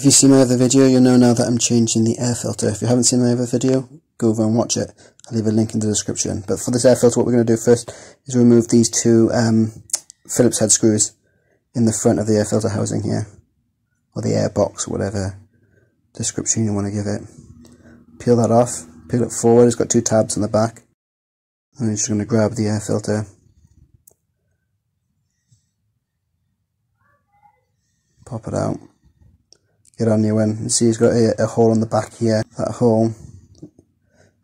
If you see my other video, you'll know now that I'm changing the air filter. If you haven't seen my other video, go over and watch it. I'll leave a link in the description. But for this air filter, what we're going to do first is remove these two Phillips head screws in the front of the air filter housing here, or the air box, whatever description you want to give it. Peel that off, peel it forward. It's got two tabs on the back. And I'm just going to grab the air filter, pop it out, get our new one, and see it's got a hole on the back here. That hole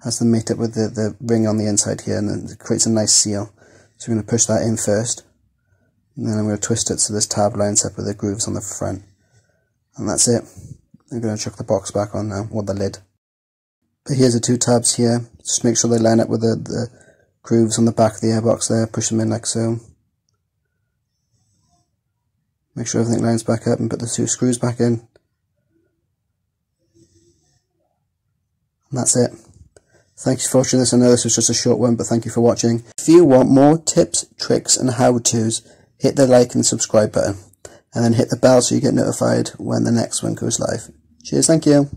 has to mate up with the ring on the inside here, and it creates a nice seal. So we're going to push that in first, and then I'm going to twist it so this tab lines up with the grooves on the front. And that's it. I'm going to chuck the box back on now, or the lid. But here's the two tabs here. Just make sure they line up with the grooves on the back of the airbox there. Push them in like so. Make sure everything lines back up and put the two screws back in. And that's it. Thanks for watching this. I know this was just a short one, but thank you for watching. If you want more tips, tricks and how-tos, hit the like and subscribe button. And then hit the bell so you get notified when the next one goes live. Cheers, thank you.